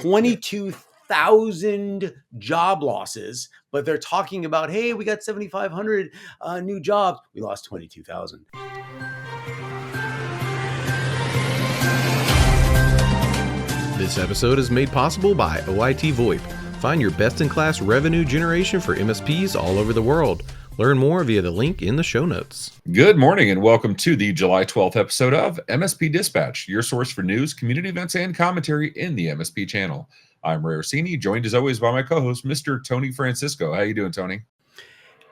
22,000 job losses, but they're talking about, hey, we got 7,500 new jobs. We lost 22,000. This episode is made possible by OITVOIP. Find your best-in-class revenue generation for MSPs all over the world. Learn more via the link in the show notes. Good morning and welcome to the July 12th episode of MSP Dispatch, your source for news, community events, and commentary in the MSP channel. I'm Ray Orsini, joined as always by my co-host, Mr. Tony Francisco. How you doing, Tony?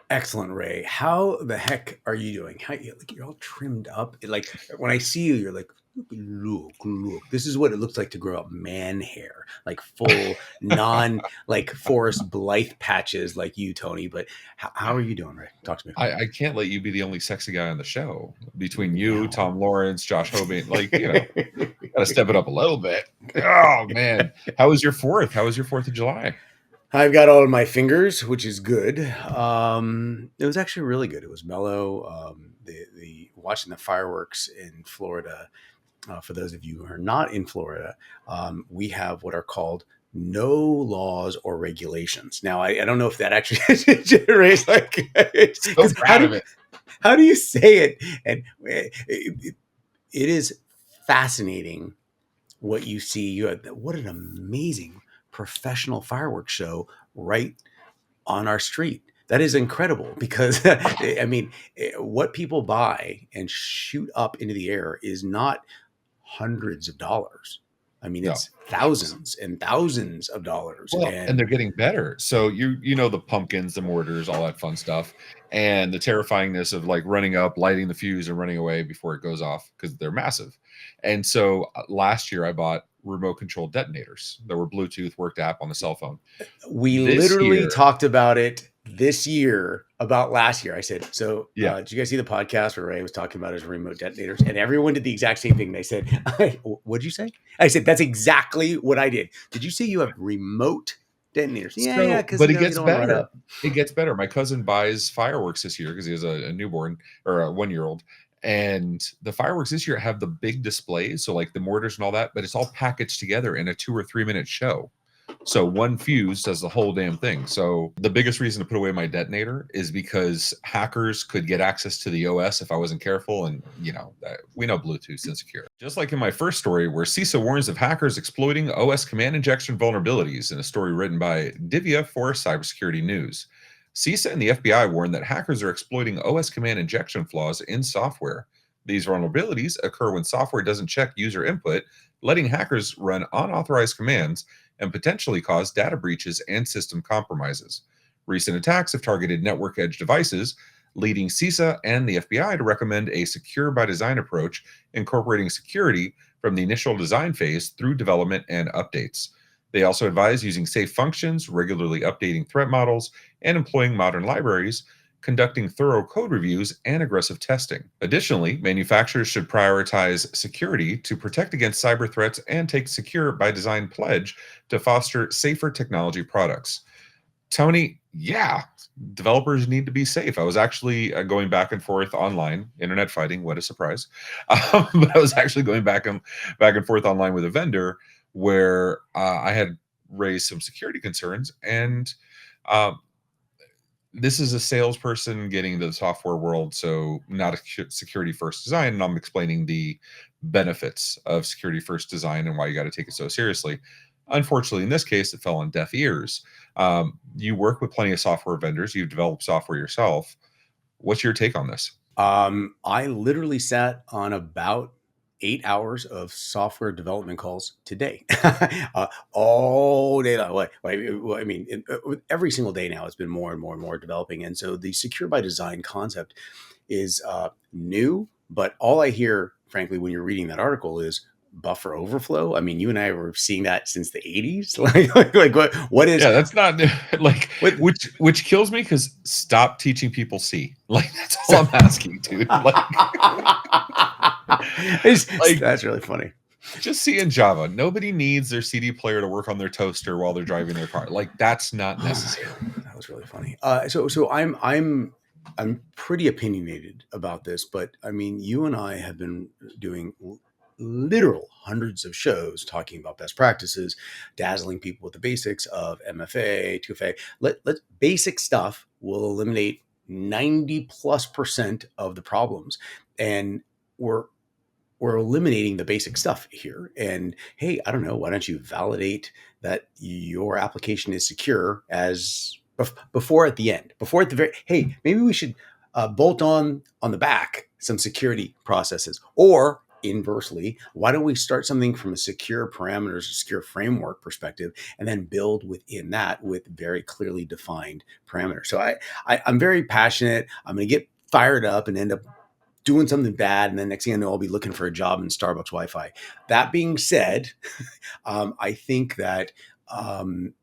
Excellent, Ray. How the heck are you doing? You're all trimmed up. Like when I see you, you're like, look. This is what it looks like to grow up man hair, like full like Forrest Blythe patches like you, Tony. But how are you doing, Ray? Talk to me. I can't let you be the only sexy guy on the show. Between you, Tom Lawrence, Josh Hoban, gotta step it up a little bit. Oh man. How was your 4th? How was your 4th of July? I've got all of my fingers, which is good. It was actually really good. It was mellow. The watching the fireworks in Florida. For those of you who are not in Florida, we have what are called no laws or regulations. Now, I don't know if that actually generates like. So proud of it. How do you say it? And it is fascinating what you see. What an amazing professional fireworks show right on our street. That is incredible because, I mean, what people buy and shoot up into the air is not hundreds of dollars. I mean, it's thousands and thousands of dollars. Well, and they're getting better. So you know the pumpkins, the mortars, all that fun stuff, and the terrifyingness of like running up, lighting the fuse, and running away before it goes off because they're massive. And so last year I bought remote control detonators that were Bluetooth, worked app on the cell phone. We literally talked about it this year, about last year. I said, so did you guys see the podcast where Ray was talking about his remote detonators? And everyone did the exact same thing. They said, what'd you say? I said, that's exactly what I did. Did you say you have remote detonators? But it gets better. It gets better. My cousin buys fireworks this year because he has a newborn or a 1-year-old. And the fireworks this year have the big displays. So like the mortars and all that, but it's all packaged together in a 2 or 3 minute show. So one fuse does the whole damn thing. So the biggest reason to put away my detonator is because hackers could get access to the OS if I wasn't careful. And, we know Bluetooth's insecure. Just like in my first story where CISA warns of hackers exploiting OS command injection vulnerabilities in a story written by Divya for Cybersecurity News. CISA and the FBI warn that hackers are exploiting OS command injection flaws in software. These vulnerabilities occur when software doesn't check user input, letting hackers run unauthorized commands and potentially cause data breaches and system compromises. Recent attacks have targeted network edge devices, leading CISA and the FBI to recommend a secure by design approach, incorporating security from the initial design phase through development and updates. They also advise using safe functions, regularly updating threat models, and employing modern libraries, conducting thorough code reviews, and aggressive testing. Additionally, manufacturers should prioritize security to protect against cyber threats and take secure by design pledge to foster safer technology products. Tony, developers need to be safe. I was actually going back and forth online, internet fighting, what a surprise. But I was actually going back and forth online with a vendor where I had raised some security concerns, and this is a salesperson getting into the software world, so not a security first design, and I'm explaining the benefits of security first design and why you got to take it so seriously. Unfortunately, in this case, it fell on deaf ears. You work with plenty of software vendors. You've developed software yourself. What's your take on this? I literally sat on about 8 hours of software development calls today, all day long. I mean, every single day now, it's been more and more and more developing. And so the secure by design concept is new, but all I hear, frankly, when you're reading that article is buffer overflow. I mean, you and I were seeing that since the 80s. like what is? Yeah, that's not like which kills me because stop teaching people C. Like that's all I'm asking, dude. That's really funny. Just C and Java. Nobody needs their CD player to work on their toaster while they're driving their car. Like that's not necessary. That was really funny. So I'm pretty opinionated about this, but I mean, you and I have been doing literal hundreds of shows talking about best practices, dazzling people with the basics of MFA, 2FA. Let basic stuff will eliminate 90+% of the problems. And we're eliminating the basic stuff here. And hey, I don't know, why don't you validate that your application is secure as before at the end, before at the very, hey, maybe we should bolt on the back some security processes, or inversely, why don't we start something from a secure parameters, a secure framework perspective, and then build within that with very clearly defined parameters. So I'm very passionate. I'm going to get fired up and end up doing something bad, and then next thing I know, I'll be looking for a job in Starbucks Wi-Fi. That being said, I think that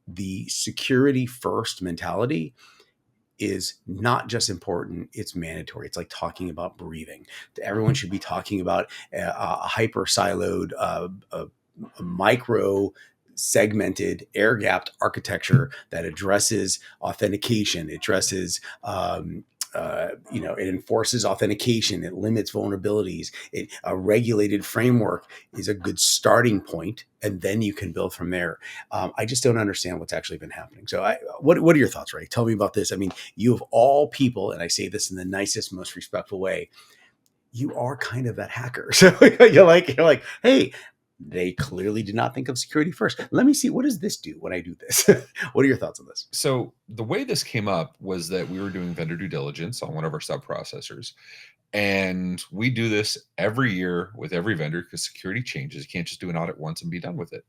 the security first mentality is not just important, it's mandatory. It's like talking about breathing. Everyone should be talking about a hyper siloed, a micro segmented, air gapped architecture that addresses authentication, it addresses it enforces authentication, it limits vulnerabilities. A regulated framework is a good starting point, and then you can build from there. I just don't understand what's actually been happening. So, what are your thoughts, Ray? Tell me about this. I mean, you of all people, and I say this in the nicest, most respectful way, you are kind of that hacker. So you're like, hey, they clearly did not think of security first. Let me see, what does this do when I do this? What are your thoughts on this? So the way this came up was that we were doing vendor due diligence on one of our sub processors. And we do this every year with every vendor because security changes. You can't just do an audit once and be done with it.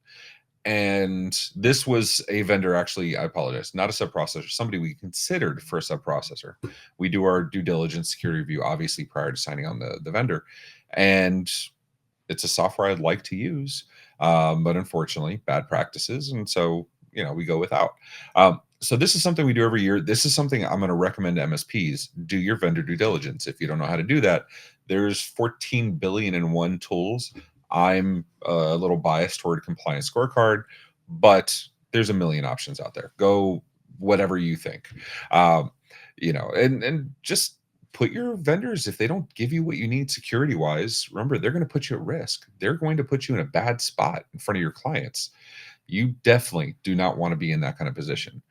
And this was a vendor, actually, I apologize, not a sub processor, somebody we considered for a sub processor. We do our due diligence security review, obviously, prior to signing on the vendor. And it's a software I'd like to use, but unfortunately, bad practices. And so, we go without. So this is something we do every year. This is something I'm going to recommend to MSPs. Do your vendor due diligence. If you don't know how to do that, there's 14 billion and one tools. I'm a little biased toward compliance scorecard, but there's a million options out there. Go whatever you think, and just put your vendors, if they don't give you what you need security wise, remember, they're going to put you at risk. They're going to put you in a bad spot in front of your clients. You definitely do not want to be in that kind of position.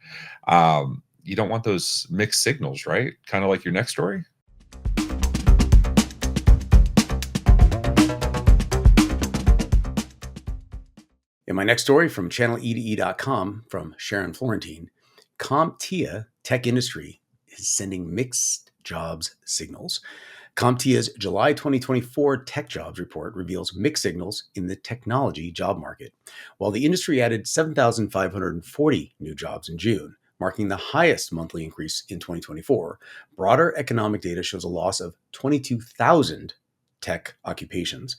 You don't want those mixed signals, right? Kind of like your next story. In my next story from channelede.com from Sharon Florentine, CompTIA Tech Industry is sending mixed jobs signals. CompTIA's July 2024 Tech Jobs Report reveals mixed signals in the technology job market. While the industry added 7,540 new jobs in June, marking the highest monthly increase in 2024, broader economic data shows a loss of 22,000 tech occupations.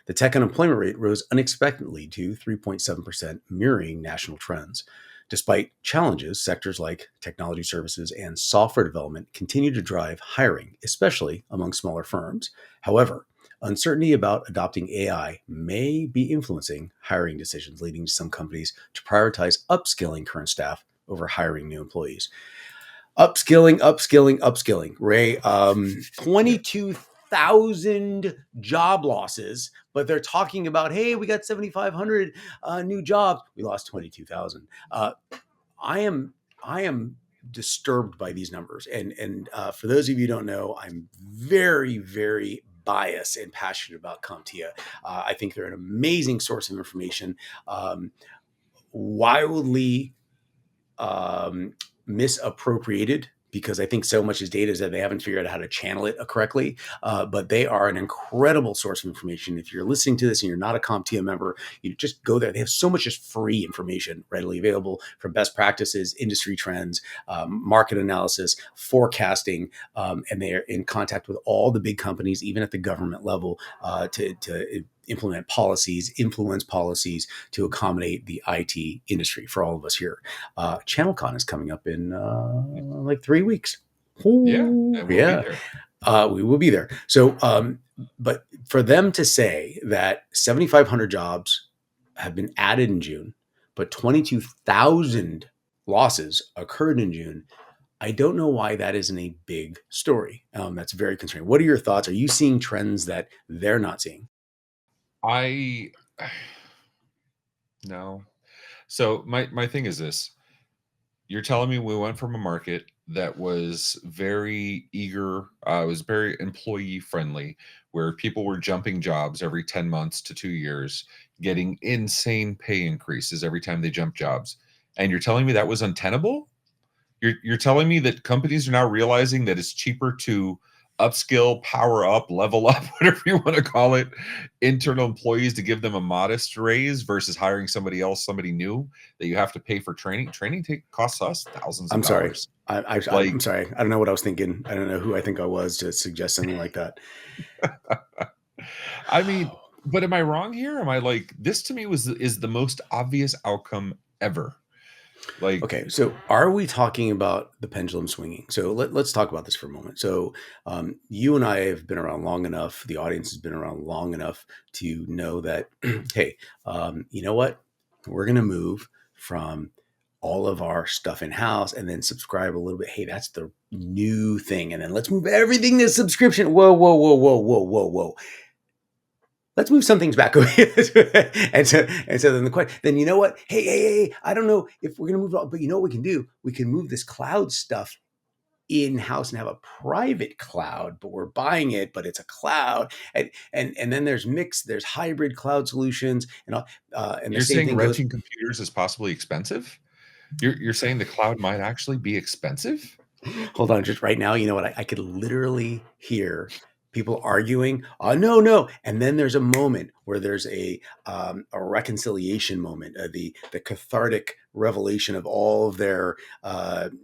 The tech unemployment rate rose unexpectedly to 3.7%, mirroring national trends. Despite challenges, sectors like technology services and software development continue to drive hiring, especially among smaller firms. However, uncertainty about adopting AI may be influencing hiring decisions, leading to some companies to prioritize upskilling current staff over hiring new employees. Upskilling. Ray, 22,000 job losses, but they're talking about, hey, we got 7,500 new jobs. We lost 22,000. I am disturbed by these numbers, and for those of you who don't know, I'm very, very biased and passionate about CompTIA. I think they're an amazing source of information, wildly misappropriated, because I think so much is data is that they haven't figured out how to channel it correctly. But they are an incredible source of information. If you're listening to this and you're not a CompTIA member, you just go there. They have so much just free information readily available, from best practices, industry trends, market analysis, forecasting, and they are in contact with all the big companies, even at the government level, to implement policies, influence policies to accommodate the IT industry for all of us here. ChannelCon is coming up in like 3 weeks. We'll be there. We will be there. So, but for them to say that 7,500 jobs have been added in June, but 22,000 losses occurred in June, I don't know why that isn't a big story. That's very concerning. What are your thoughts? Are you seeing trends that they're not seeing? I no. So my thing is this. You're telling me we went from a market that was very eager, was very employee friendly, where people were jumping jobs every 10 months to 2 years, getting insane pay increases every time they jump jobs. And you're telling me that was untenable? You're telling me that companies are now realizing that it's cheaper to upskill, power up, level up, whatever you want to call it, internal employees to give them a modest raise versus hiring somebody else, somebody new that you have to pay for training. Training costs us thousands of I'm sorry. dollars. I'm sorry. I don't know what I was thinking. I don't know who I think I was to suggest something like that. I mean, but am I wrong here? Am I like, this to me is the most obvious outcome ever? Like, okay, so are we talking about the pendulum swinging? So let's talk about this for a moment. So you and I have been around long enough. The audience has been around long enough to know that, hey, you know what? We're going to move from all of our stuff in house and then subscribe a little bit. Hey, that's the new thing. And then let's move everything to subscription. Whoa, whoa, whoa, whoa, whoa, whoa, whoa. Let's move some things back. and so then then you know what? Hey, I don't know if we're gonna move on, but you know what we can do? We can move this cloud stuff in-house and have a private cloud, but we're buying it, but it's a cloud. And then there's hybrid cloud solutions and you're saying renting computers is possibly expensive? You're saying the cloud might actually be expensive? Hold on, just right now, you know what? I could literally hear people arguing. No. And then there's a moment where there's a reconciliation moment, the cathartic revelation of all of their.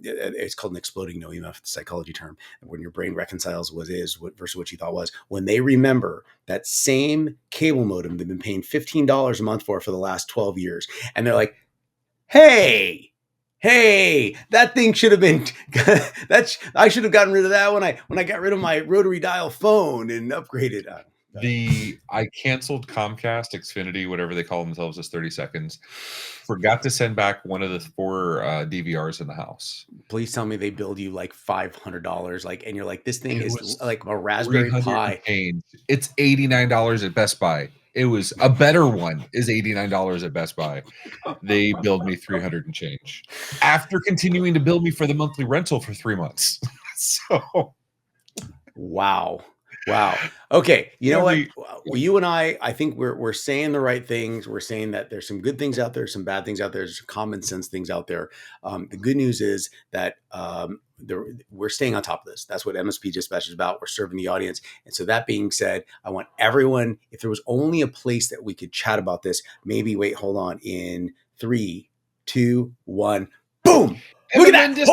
It's called an exploding no EMF, the psychology term. When your brain reconciles what is versus what you thought was. When they remember that same cable modem they've been paying $15 a month for the last 12 years, and they're like, "Hey, that thing should have been I should have gotten rid of that when I got rid of my rotary dial phone and upgraded." I canceled Comcast, Xfinity, whatever they call themselves, as 30 seconds. Forgot to send back one of the 4 DVRs in the house. Please tell me they billed you like $500, and you're like, this thing is like a Raspberry Pi. It's $89 at Best Buy. It was a better one is $89 at Best Buy. They billed me $300 and change after continuing to bill me for the monthly rental for 3 months. So, wow. Okay. You know what? Well, you and I think we're saying the right things. We're saying that there's some good things out there, some bad things out there, there's some common sense things out there. The good news is that we're staying on top of this. That's what MSP Dispatch is about. We're serving the audience. And so that being said, I want everyone, if there was only a place that we could chat about this, hold on, in 3, 2, 1, boom. Look at that! Do it!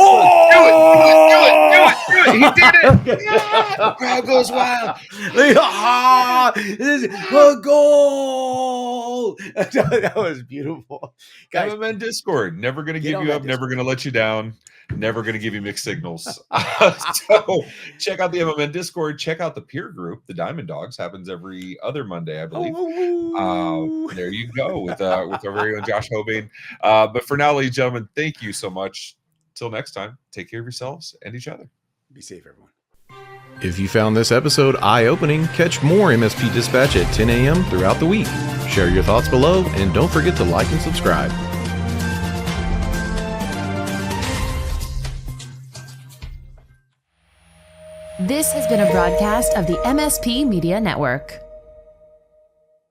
He did it! Yeah! The crowd goes wild. A goal! That was beautiful, guys. MMN Discord, never going to give you up, never going to let you down, never going to give you mixed signals. So check out the MMN Discord. Check out the peer group, the Diamond Dogs. Happens every other Monday, I believe. There you go with our very own Josh Hobain. But for now, ladies and gentlemen, thank you so much. Till next time, take care of yourselves and each other. Be safe, everyone. If you found this episode eye-opening, catch more MSP Dispatch at 10 a.m. throughout the week. Share your thoughts below, and don't forget to like and subscribe. This has been a broadcast of the MSP Media Network.